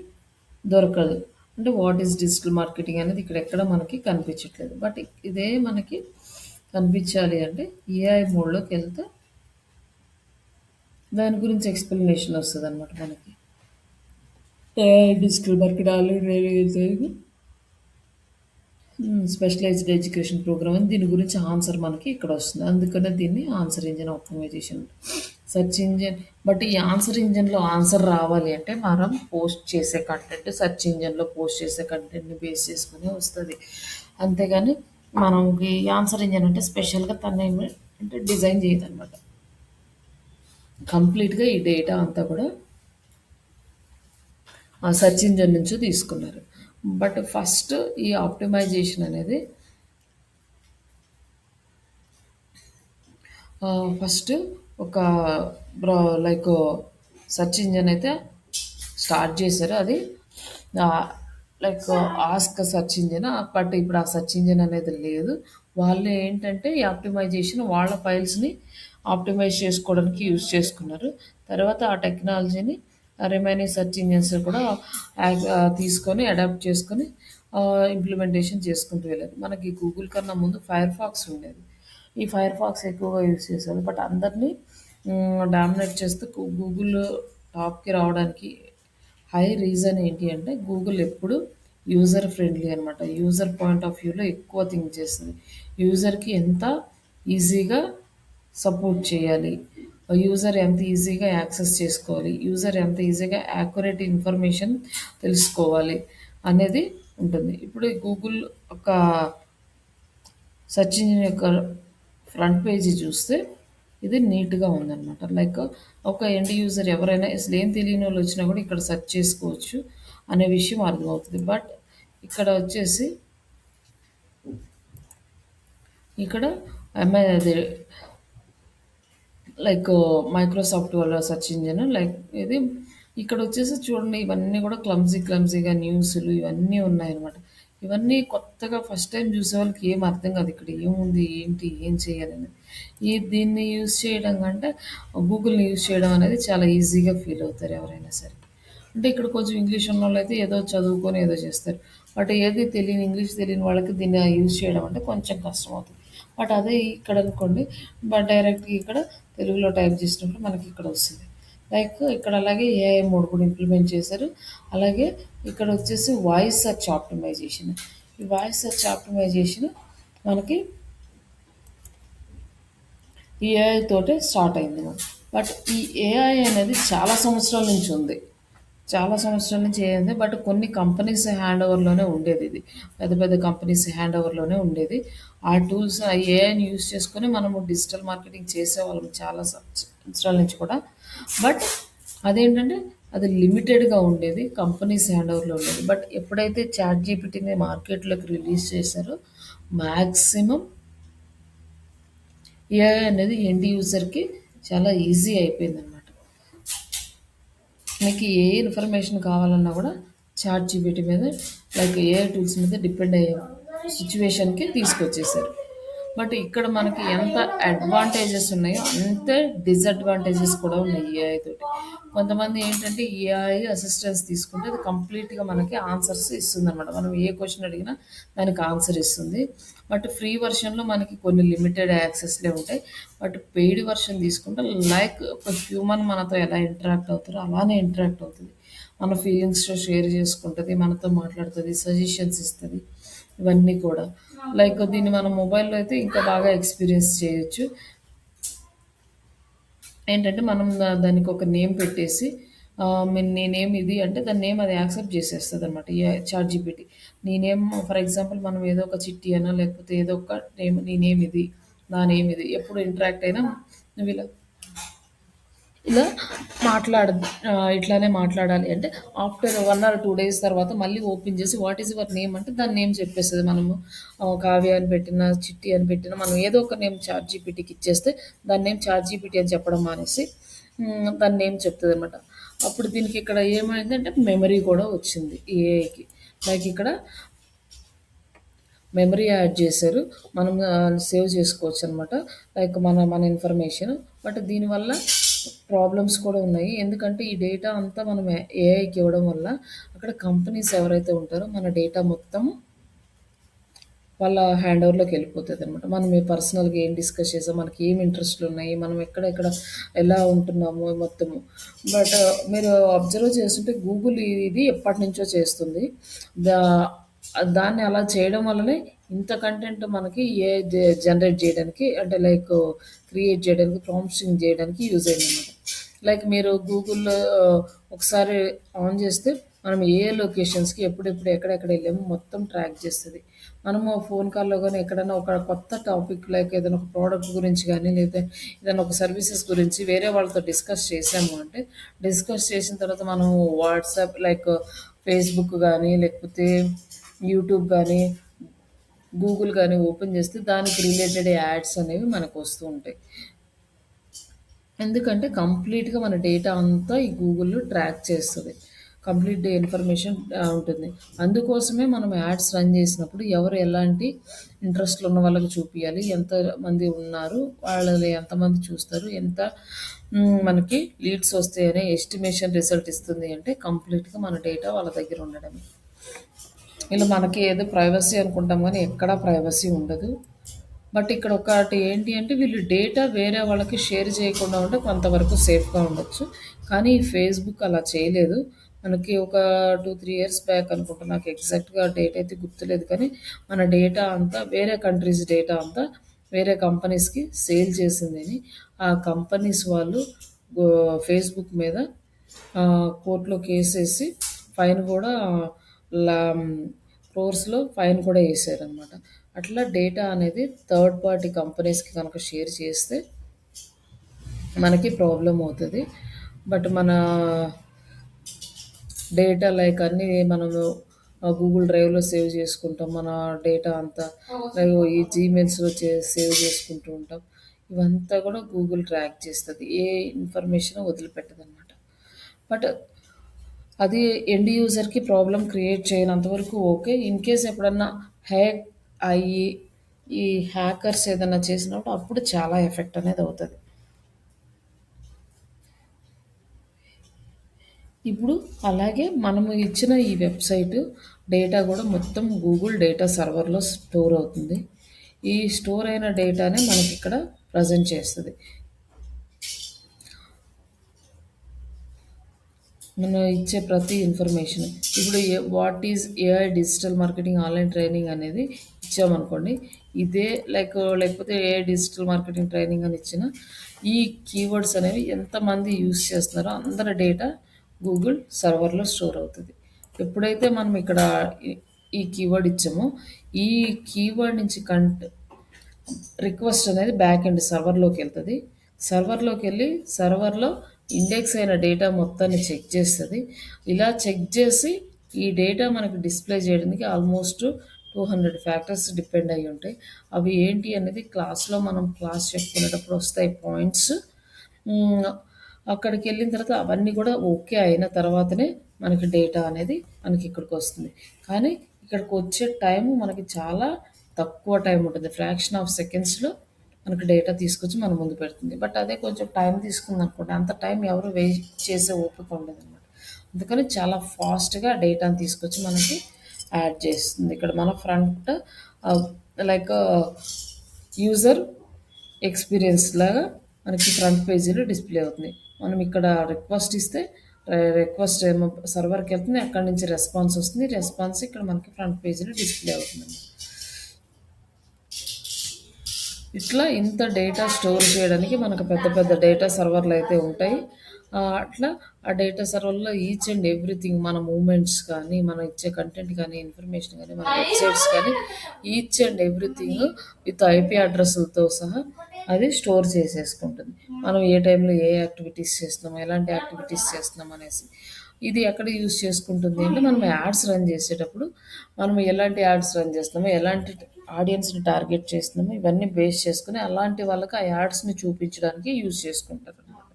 దొరకదు. అంటే వాట్ ఈజ్ డిజిటల్ మార్కెటింగ్ అనేది ఇక్కడ ఎక్కడ మనకి కనిపించట్లేదు. బట్ ఇదే మనకి కనిపించాలి అంటే ఏఐ మోడ్లోకి వెళ్తే దాని గురించి ఎక్స్ప్లెనేషన్ వస్తుంది అనమాట మనకి. AI digital market already specialized education programme అని దీని గురించి ఆన్సర్ మనకి ఇక్కడ వస్తుంది. అందుకనే దీన్ని answer engine optimization search engine. But ఈ ఆన్సర్ ఇంజిన్లో ఆన్సర్ రావాలి అంటే మనం పోస్ట్ చేసే కంటెంట్ సెర్చ్ ఇంజిన్లో పోస్ట్ చేసే కంటెంట్ని బేస్ చేసుకుని వస్తుంది. అంతేగాని మనం ఈ ఆన్సర్ ఇంజిన్ అంటే స్పెషల్గా తన అంటే డిజైన్ చేయదు అనమాట. కంప్లీట్గా ఈ డేటా అంతా కూడా ఆ సెర్చ్ ఇంజిన్ నుంచి తీసుకున్నారు. బట్ ఫస్ట్ ఈ ఆప్టిమైజేషన్ అనేది ఫస్ట్ ఒక లైక్ సెర్చ్ ఇంజిన్ అయితే స్టార్ట్ చేశారు. అది like ask search engine. But ఇప్పుడు ఆ సెర్చ్ ఇంజిన్ అనేది లేదు. వాళ్ళు ఏంటంటే ఈ ఆప్టిమైజేషన్ వాళ్ళ ఫైల్స్ని ఆప్టిమైజ్ చేసుకోవడానికి యూజ్ చేసుకున్నారు. తర్వాత ఆ టెక్నాలజీని రిమైనింగ్ సెర్చ్ ఇంజిన్స్ కూడా తీసుకొని అడాప్ట్ చేసుకొని ఇంప్లిమెంటేషన్ చేసుకుంటూ వెళ్ళారు. మనకి గూగుల్ కన్నా ముందు ఫైర్ ఫాక్స్ ఉండేది. ఈ ఫైర్ ఫాక్స్ ఎక్కువగా యూజ్ చేశారు. బట్ అందరినీ డామినేట్ చేస్తూ గూగుల్ టాప్కి రావడానికి హై రీజన్ ఏంటి అంటే గూగుల్ ఎప్పుడు యూజర్ ఫ్రెండ్లీ అనమాట. యూజర్ పాయింట్ ఆఫ్ వ్యూలో ఎక్కువ థింక్ చేస్తుంది. యూజర్కి ఎంత ఈజీగా సపోర్ట్ చేయాలి, యూజర్ ఎంత ఈజీగా యాక్సెస్ చేసుకోవాలి, యూజర్ ఎంత ఈజీగా యాక్యురేట్ ఇన్ఫర్మేషన్ తెలుసుకోవాలి అనేది ఉంటుంది. ఇప్పుడు గూగుల్ ఒక సెర్చ్ ఇంజిన్ యొక్క ఫ్రంట్ పేజీ చూస్తే ఇది నీట్గా ఉందన్నమాట. లైక్ ఒక ఎండ్ యూజర్ ఎవరైనా అసలు ఏం తెలియని వాళ్ళు వచ్చినా కూడా ఇక్కడ సెర్చ్ చేసుకోవచ్చు అనే విషయం అర్థమవుతుంది. బట్ ఇక్కడ వచ్చేసి ఇక్కడ అది లైక్ మైక్రోసాఫ్ట్ వాళ్ళ సెర్చ్ ఇంజిన్ లైక్ ఇది ఇక్కడ వచ్చేసి చూడండి, ఇవన్నీ కూడా క్లమ్జీగా న్యూస్లు ఇవన్నీ ఉన్నాయన్నమాట. ఇవన్నీ కొత్తగా ఫస్ట్ టైం చూసే వాళ్ళకి ఏం అర్థం కాదు, ఇక్కడ ఏముంది ఏంటి ఏం చేయాలని. దీన్ని యూజ్ చేయడం కంటే గూగుల్ని యూజ్ చేయడం అనేది చాలా ఈజీగా ఫీల్ అవుతారు ఎవరైనా సరే. అంటే ఇక్కడ కొంచెం ఇంగ్లీష్ ఉన్న వాళ్ళు అయితే ఏదో చదువుకొని ఏదో చేస్తారు. బట్ ఏది తెలియని ఇంగ్లీష్ తెలియని వాళ్ళకి దీన్ని యూజ్ చేయడం అంటే కొంచెం కష్టం అవుతుంది. బట్ అదే ఇక్కడ అనుకోండి, బట్ డైరెక్ట్గా ఇక్కడ తెలుగులో టైప్ చేసినప్పుడు మనకి ఇక్కడ వస్తుంది. లైక్ ఇక్కడ అలాగే ఏఐ మోడ్ కూడా ఇంప్లిమెంట్ చేశారు. అలాగే ఇక్కడ వచ్చేసి వాయిస్ సెర్చ్ ఆప్టిమైజేషన్. ఈ వాయిస్ సెర్చ్ ఆప్టిమైజేషన్ మనకి ఈ ఏఐ తోటే స్టార్ట్ అయింది. బట్ ఈ ఏఐ అనేది చాలా సంవత్సరాల నుంచి ఉంది. చాలా సంవత్సరాల నుంచి అయింది. బట్ కొన్ని కంపెనీస్ హ్యాండ్ ఓవర్‌లోనే ఉండేది ఇది. పెద్ద పెద్ద కంపెనీస్ హ్యాండ్ ఓవర్‌లోనే ఉండేది. ఆ టూల్స్ ఆ ఏఐని యూజ్ చేసుకొని మనము డిజిటల్ మార్కెటింగ్ చేసేవాళ్ళం చాలా సంవత్సరాల నుంచి కూడా. బట్ అదేంటంటే అది లిమిటెడ్‌గా ఉండేది. కంపెనీస్ హ్యాండ్ ఓవర్‌లో ఉండేది. బట్ ఎప్పుడైతే చాట్ జీపీటీని మార్కెట్‌లోకి రిలీజ్ చేశారో మాక్సిమం ఏఐ అనేది ఎండ్ యూజర్‌కి చాలా ఈజీ అయిపోయిందనమాట. మీకు ఏ ఇన్ఫర్మేషన్ కావాలన్నా కూడా చాట్ జీపీటీ మీద లైక్ ఏఐ టూల్స్ మీద డిపెండ్ అయ్యే సిచ్యువేషన్కి తీసుకొచ్చేసారు. బట్ ఇక్కడ మనకి ఎంత అడ్వాంటేజెస్ ఉన్నాయో అంతే డిసడ్వాంటేజెస్ కూడా ఉన్నాయి ఏఐ తోటి. కొంతమంది ఏంటంటే ఏఐ అసిస్టెన్స్ తీసుకుంటే అది కంప్లీట్గా మనకి ఆన్సర్స్ ఇస్తుంది అనమాట. మనం ఏ క్వశ్చన్ అడిగినా దానికి ఆన్సర్ ఇస్తుంది. బట్ ఫ్రీ వర్షన్లో మనకి కొన్ని లిమిటెడ్ యాక్సెస్లే ఉంటాయి. బట్ పెయిడ్ వర్షన్ తీసుకుంటే లైక్ ఒక హ్యూమన్ మనతో ఎలా ఇంటరాక్ట్ అవుతారో అలానే ఇంటరాక్ట్ అవుతుంది. మన ఫీలింగ్స్ షేర్ చేసుకుంటుంది, మనతో మాట్లాడుతుంది, సజెషన్స్ ఇస్తుంది. ఇవన్నీ కూడా లైక్ దీన్ని మనం మొబైల్‌లో అయితే ఇంకా బాగా ఎక్స్‌పీరియన్స్ చేయొచ్చు. ఏంటంటే మనం దానికి ఒక నేమ్ పెట్టేసి నీ నేమ్ ఇది అంటే దాని నేమ్ అది యాక్సెప్ట్ చేసేస్తదనమాట. ఈ చాట్ జీపీటీ. నీ నేమ్ ఫర్ ఎగ్జాంపుల్ మనం ఏదో ఒక చిట్టి అనో లేకపోతే ఏదో ఒక నేమ్ నీ నేమ్ ఇది, నా నేమ్ ఇది. ఎప్పుడు ఇంటరాక్ట్ అయినా నువ్విలా ఇలా ఇట్లానే మాట్లాడాలి అంటే ఆఫ్టర్ 1 ఆర్ 2 డేస్ తర్వాత మళ్ళీ ఓపెన్ చేసి వాట్ ఈస్ యువర్ నేమ్ అంటే దాని నేమ్ చెప్పేస్తది. మనము కావ్య అని పెట్టినా, చిట్టి అని పెట్టినా మనం ఏదో ఒక నేమ్ చాట్ జీపీటీకి ఇచ్చేస్తే దాని నేమ్ చాట్ జీపీటీ అని చెప్పడం మానేసి దాని నేమ్ చెప్తదనమాట. అప్పుడు దీనికి ఇక్కడ ఏమైందంటే మెమరీ కూడా వచ్చింది ఏఐకి. లైక్ ఇక్కడ మెమరీ యాడ్ చేశారు. మనం సేవ్ చేసుకోవచ్చనమాట. లైక్ మన ఇన్ఫర్మేషన్. బట్ దీనివల్ల ప్రాబ్లమ్స్ కూడా ఉన్నాయి. ఎందుకంటే ఈ డేటా అంతా మనం ఏఐకి ఇవ్వడం వల్ల అక్కడ కంపెనీస్ ఎవరైతే ఉంటారో మన డేటా మొత్తం వాళ్ళ హ్యాండ్ ఓవర్‌లోకి వెళ్ళిపోతదనమాట. మనం ఈ పర్సనల్‌గా ఏం డిస్కస్ చేసాం, మనకి ఏం ఇంట్రెస్ట్‌లున్నాయి, మనం ఎక్కడెక్కడ ఎలా ఉంటున్నాము మొత్తము. బట్ మీరు అబ్జర్వ్ చేస్తుంటే గూగుల్ ఇది ఎప్పటినుంచో చేస్తుంది. దా దాన్ని అలా చేయడం వల్లనే ఇంత కంటెంట్ మనకి ఏఐ జనరేట్ చేయడానికి అంటే లైక్ క్రియేట్ చేయడానికి, ప్రాంప్టింగ్ చేయడానికి యూజ్ అయిందనమాట. లైక్ మీరు గూగుల్‌లో ఒకసారి ఆన్ చేస్తే మనం ఏ ఏ లొకేషన్స్‌కి ఎప్పుడెప్పుడు ఎక్కడెక్కడ వెళ్ళామో మొత్తం ట్రాక్ చేస్తది. మనము ఫోన్ కాల్‌లో గాని ఎక్కడైనా ఒక కొత్త టాపిక్ లైక్ ఏదైనా ఒక ప్రోడక్ట్ గురించి గానీ, లేదా ఏదైనా ఒక సర్వీసెస్ గురించి వేరే వాళ్ళతో డిస్కస్ చేశాము అంటే, డిస్కస్ చేసిన తర్వాత మనం వాట్సాప్ లైక్ ఫేస్‌బుక్ గానీ, లేకపోతే యూట్యూబ్ గానీ, గూగుల్ గానీ ఓపెన్ చేస్తే దానికి రిలేటెడ్ యాడ్స్ అనేవి మనకు వస్తూ ఉంటాయి. ఎందుకంటే కంప్లీట్‌గా మన డేటా అంతా ఈ గూగుల్ ట్రాక్ చేస్తది. కంప్లీట్ ఇన్ఫర్మేషన్ ఉంటుంది. అందుకోసమే మనం యాడ్స్ రన్ చేసినప్పుడు ఎవరు ఎలాంటి ఇంట్రెస్ట్‌లు ఉన్న వాళ్ళకి చూపియాలి, ఎంతమంది ఉన్నారు, వాళ్ళని ఎంతమంది చూస్తారు, ఎంత మనకి లీడ్స్ వస్తాయనే ఎస్టిమేషన్ రిజల్ట్ ఇస్తుంది అంటే కంప్లీట్‌గా మన డేటా వాళ్ళ దగ్గర ఉండడమే. ఇలా మనకి ఏదో ప్రైవసీ అనుకుంటాం గానీ ఎక్కడా ప్రైవసీ ఉండదు. బట్ ఇక్కడ ఒకటి ఏంటి అంటే వీళ్ళు డేటా వేరే వాళ్ళకి షేర్ చేయకుండా ఉంటే కొంతవరకు సేఫ్‌గా ఉండొచ్చు. కానీ ఈ ఫేస్‌బుక్ అలా చేయలేదు. మనకి ఒక 2, 3 ఇయర్స్ బ్యాక్ అనుకుంటా నాకు ఎగ్జాక్ట్‌గా డేట్ అయితే గుర్తులేదు కానీ మన డేటా అంతా వేరే కంట్రీస్ డేటా అంతా వేరే కంపెనీస్‌కి సేల్ చేసిందని ఆ కంపెనీస్ వాళ్ళు ఫేస్‌బుక్ మీద కోర్ట్‌లో కేసేసి ఫైన్ కూడా లా క్రోర్స్‌లో ఫైన్ కూడా ఏసారనమాట. అట్లా డేటా అనేది థర్డ్ పార్టీ కంపెనీస్‌కి కనుక షేర్ చేస్తే మనకి ప్రాబ్లమ్ అవుతది. బట్ మన డేటా లైక్ అన్నీ మనము గూగుల్ డ్రైవ్‌లో సేవ్ చేసుకుంటాం. మన డేటా అంతా లైక్ ఈ జీమెయిల్స్‌లో సేవ్ చేసుకుంటూ ఉంటాం. ఇవంతా కూడా గూగుల్ ట్రాక్ చేస్తది. ఏ ఇన్ఫర్మేషన్ వదిలిపెట్టదనమాట. బట్ అది ఎండ్ యూజర్‌కి ప్రాబ్లమ్ క్రియేట్ చేయనంత వరకు ఓకే. ఇన్‌కేస్ ఎప్పుడన్నా హ్యాక్ అయ్యి, ఈ హ్యాకర్స్ ఏదన్నా చేసినప్పుడు అప్పుడు చాలా ఎఫెక్ట్ అనేది అవుతది. ఇప్పుడు అలాగే మనము ఇచ్చిన ఈ వెబ్‌సైట్ డేటా గూడా మొత్తం గూగుల్ డేటా సర్వర్‌లో స్టోర్ అవుతుంది. ఈ స్టోర్ అయిన డేటానే మనకిక్కడ ప్రెజెంట్ చేస్తది. మనం ఇచ్చే ప్రతి ఇన్ఫర్మేషన్ ఇప్పుడు what is AI digital marketing online training అనేది ఇచ్చామనుకోండి. ఇదే లేకపోతే ఏఐ డిజిటల్ మార్కెటింగ్ ట్రైనింగ్ అని ఇచ్చిన ఈ కీవర్డ్స్ అనేవి ఎంతమంది యూజ్ చేస్తున్నారో అందరి డేటా గూగుల్ సర్వర్లో స్టోర్ అవుతుంది. ఎప్పుడైతే మనం ఇక్కడ ఈ ఈ కీవర్డ్ ఇచ్చామో ఈ కీవర్డ్ నుంచి రిక్వెస్ట్ అనేది బ్యాక్ ఎండ్ సర్వర్లోకి వెళ్తుంది. సర్వర్లోకి వెళ్ళి సర్వర్లో ఇండెక్స్ అయిన డేటా మొత్తాన్ని చెక్ చేస్తుంది. ఇలా చెక్ చేసి ఈ డేటా మనకి డిస్ప్లే చేయడానికి ఆల్మోస్ట్ 200 ఫ్యాక్టర్స్ డిపెండ్ అయ్యి ఉంటాయి. అవి ఏంటి అనేది క్లాస్లో మనం క్లాస్ చెప్పుకునేటప్పుడు వస్తాయి పాయింట్స్. హ్మ్. అక్కడికెళ్ళిన తర్వాత అవన్నీ కూడా ఓకే అయిన తర్వాతనే మనకి డేటా అనేది మనకి ఇక్కడికొస్తుంది. కానీ ఇక్కడికొచ్చే టైము మనకి చాలా తక్కువ టైం ఉంటుంది. ఫ్రాక్షన్ ఆఫ్ సెకండ్స్‌లో మనకి డేటా తీసుకొచ్చి మన ముందు పెడుతుంది. బట్ అదే కొంచెం టైం తీసుకుందనుకోండి, అంత టైం ఎవరు వెయిట్ చేసే ఓపిక ఉండదనమాట. అందుకని చాలా ఫాస్ట్‌గా డేటాని తీసుకొచ్చి మనకి యాడ్ చేస్తుంది. ఇక్కడ మన ఫ్రంట్ లైక్ యూజర్ ఎక్స్పీరియన్స్ లాగా మనకి ఫ్రంట్ పేజీలో డిస్ప్లే అవుతుంది. మనం ఇక్కడ రిక్వెస్ట్ ఇస్తే రిక్వెస్ట్ ఏమో సర్వర్కి వెళ్తుంది, అక్కడి నుంచి రెస్పాన్స్ వస్తుంది. రెస్పాన్స్ ఇక్కడ మనకి ఫ్రంట్ పేజీలో డిస్ప్లే అవుతుంది. ఇట్లా ఇంత డేటా స్టోర్ చేయడానికి మనకు పెద్ద పెద్ద డేటా సర్వర్లు అయితే ఉంటాయి. అట్లా ఆ డేటా సర్వర్లో ఈచ్ అండ్ ఎవ్రీథింగ్ మన మూమెంట్స్ కానీ, మనం ఇచ్చే కంటెంట్ కానీ, ఇన్ఫర్మేషన్ కానీ, మన వెబ్సైట్స్ కానీ each and everything with IP అడ్రస్లతో సహా అది స్టోర్ చేసేసుకుంటుంది. మనం ఏ టైంలో ఏ యాక్టివిటీస్ చేస్తున్నాం, ఎలాంటి యాక్టివిటీస్ చేస్తున్నాం అనేసి. ఇది ఎక్కడ యూజ్ చేసుకుంటుంది అంటే మనం యాడ్స్ రన్ చేసేటప్పుడు మనం ఎలాంటి యాడ్స్ రన్ చేస్తున్నామో, ఎలాంటి ఆడియన్స్ని టార్గెట్ చేస్తున్నామో ఇవన్నీ బేస్ చేసుకుని అలాంటి వాళ్ళకి ఆ యాడ్స్ని చూపించడానికి యూజ్ చేసుకుంటారు అన్నమాట.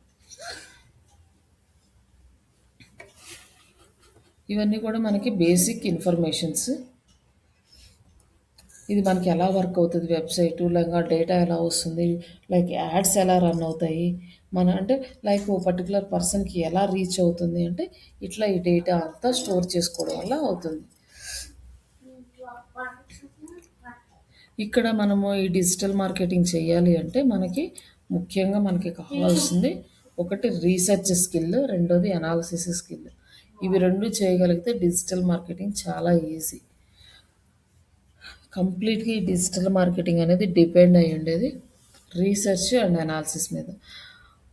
ఇవన్నీ కూడా మనకి బేసిక్ ఇన్ఫర్మేషన్స్. ఇది మనకి ఎలా వర్క్ అవుతుంది వెబ్సైటు, లేక డేటా ఎలా వస్తుంది, లైక్ యాడ్స్ ఎలా రన్ అవుతాయి, మన అంటే లైక్ ఓ పర్టికులర్ పర్సన్కి ఎలా రీచ్ అవుతుంది అంటే ఇట్లా ఈ డేటా అంతా స్టోర్ చేసుకోవడం వల్ల అవుతుంది. ఇక్కడ మనము ఈ డిజిటల్ మార్కెటింగ్ చేయాలి అంటే మనకి ముఖ్యంగా మనకి కావాల్సింది ఒకటి రీసెర్చ్ స్కిల్, రెండోది అనాలిసిస్ స్కిల్. ఇవి రెండు చేయగలిగితే డిజిటల్ మార్కెటింగ్ చాలా ఈజీ. కంప్లీట్గా ఈ డిజిటల్ మార్కెటింగ్ అనేది డిపెండ్ అయి ఉండేది రీసెర్చ్ అండ్ అనాలిసిస్ మీద.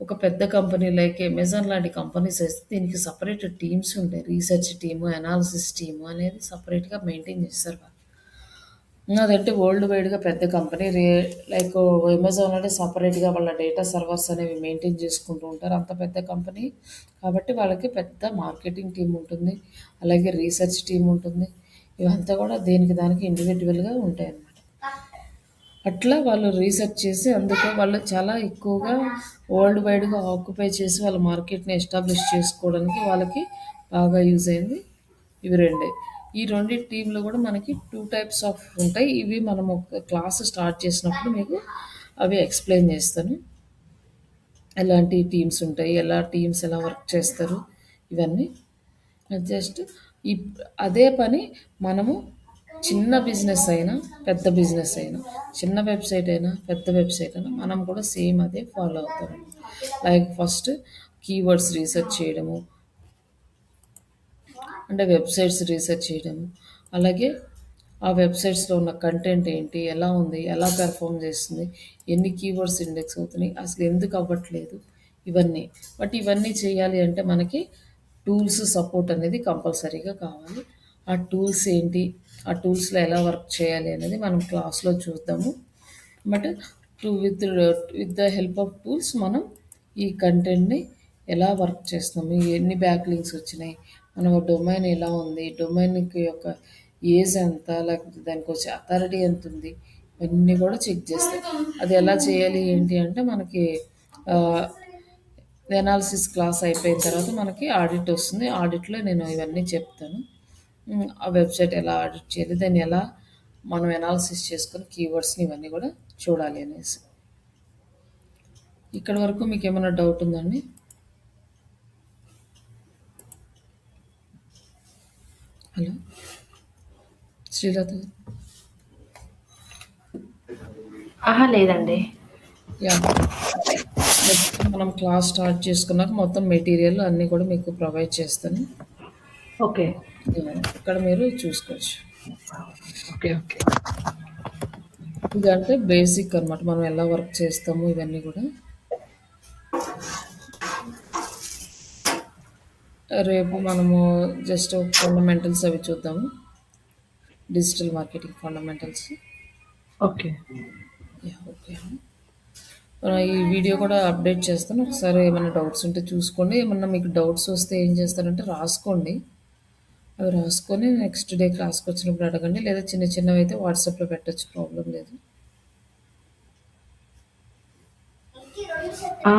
ఒక పెద్ద కంపెనీ లైక్ అమెజాన్ లాంటి కంపెనీస్ అయితే దీనికి సపరేట్ టీమ్స్ ఉంటాయి. రీసెర్చ్ టీము, అనాలిసిస్ టీము అనేది సపరేట్గా మెయింటైన్ చేస్తారు వాళ్ళు. అదంటే వరల్డ్ వైడ్గా పెద్ద కంపెనీ లైక్ అమెజాన్ అంటే సపరేట్గా వాళ్ళ డేటా సర్వర్స్ అనేవి మెయింటైన్ చేసుకుంటూ ఉంటారు. అంత పెద్ద కంపెనీ కాబట్టి వాళ్ళకి పెద్ద మార్కెటింగ్ టీం ఉంటుంది, అలాగే రీసెర్చ్ టీం ఉంటుంది. ఇవంతా కూడా దేనికి దానికి ఇండివిజువల్గా ఉంటాయి అన్నమాట. అట్లా వాళ్ళు రీసెర్చ్ చేసి అందుకే వాళ్ళు చాలా ఎక్కువగా వరల్డ్ వైడ్గా ఆక్యుపై చేసి వాళ్ళ మార్కెట్ని ఎస్టాబ్లిష్ చేసుకోవడానికి వాళ్ళకి బాగా యూజ్ అయింది ఇవి రెండే. ఈ రెండు టీంలో కూడా మనకి 2 టైప్స్ ఆఫ్ ఉంటాయి. ఇవి మనం ఒక క్లాస్ స్టార్ట్ చేసినప్పుడు మీకు అవి ఎక్స్ప్లెయిన్ చేస్తాను. ఎలాంటి టీమ్స్ ఉంటాయి, ఎలా టీమ్స్ ఎలా వర్క్ చేస్తారు ఇవన్నీ. జస్ట్ ఈ అదే పని మనము చిన్న బిజినెస్ అయినా, పెద్ద బిజినెస్ అయినా, చిన్న వెబ్సైట్ అయినా, పెద్ద వెబ్సైట్ అయినా మనం కూడా సేమ్ అదే ఫాలో అవుతాం. లైక్ ఫస్ట్ కీవర్డ్స్ రీసెర్చ్ చేయడము, అంటే వెబ్సైట్స్ రీసెర్చ్ చేయడము, అలాగే ఆ వెబ్సైట్స్లో ఉన్న కంటెంట్ ఏంటి, ఎలా ఉంది, ఎలా పెర్ఫామ్ చేస్తుంది, ఎన్ని కీవర్డ్స్ ఇండెక్స్ అవుతున్నాయి, అసలు ఎందుకు అవ్వట్లేదు, ఇవన్నీ. బట్ ఇవన్నీ చేయాలి అంటే మనకి టూల్స్ సపోర్ట్ అనేది కంపల్సరీగా కావాలి. ఆ టూల్స్ ఏంటి, ఆ టూల్స్లో ఎలా వర్క్ చేయాలి అనేది మనం క్లాస్లో చూద్దాము. But with the help of tools మనం ఈ కంటెంట్ని ఎలా వర్క్ చేస్తున్నాము, ఎన్ని బ్యాక్ లింక్స్ వచ్చినాయి, మన డొమైన్ ఎలా ఉంది, డొమైన్కి యొక్క ఏజ్ ఎంత, లేకపోతే దానికి వచ్చే అథారిటీ ఎంత ఉంది, ఇవన్నీ కూడా చెక్ చేస్తాయి. అది ఎలా చేయాలి ఏంటి అంటే మనకి ఎనాలిసిస్ క్లాస్ అయిపోయిన తర్వాత మనకి ఆడిట్ వస్తుంది. ఆడిట్లో నేను ఇవన్నీ చెప్తాను. ఆ వెబ్సైట్ ఎలా ఆడిట్ చేయాలి, దాన్ని ఎలా మనం ఎనాలిసిస్ చేసుకొని కీవర్డ్స్ని ఇవన్నీ కూడా చూడాలి అనేసి. ఇక్కడ వరకు మీకు ఏమైనా డౌట్ ఉందండి? హలో శ్రీలత గారు. ఆహా లేదండి. యా, మనం క్లాస్ స్టార్ట్ చేసుకున్నాక మొత్తం మెటీరియల్ అన్నీ కూడా మీకు ప్రొవైడ్ చేస్తాను. ఓకే. ఇక్కడ మీరు చూసుకోవచ్చు. ఓకే. ఓకే. ఇదంటే బేసిక్ అనమాట, మనం ఎలా వర్క్ చేస్తాము ఇవన్నీ కూడా. రేపు మనము జస్ట్ ఫండమెంటల్స్ అవి చూద్దాము. Digital marketing fundamentals. Okay. Yeah! Okay. ఈ వీడియో కూడా అప్డేట్ చేస్తాను. ఒకసారి ఏమైనా డౌట్స్ ఉంటే చూసుకోండి. ఏమన్నా మీకు డౌట్స్ వస్తే ఏం చేస్తారంటే రాసుకోండి. అవి రాసుకొని నెక్స్ట్ డే క్లాస్‌కొచ్చినప్పుడు అడగండి. లేదా చిన్న చిన్నవైతే వాట్సాప్‌లో పెట్టొచ్చు. ప్రాబ్లమ్ లేదు.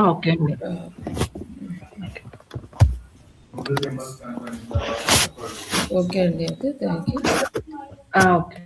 ఓకే అండి. ఆహ్, ఓకే. ఓకే అండి. అయితే థాంక్ యూ. ఓకే.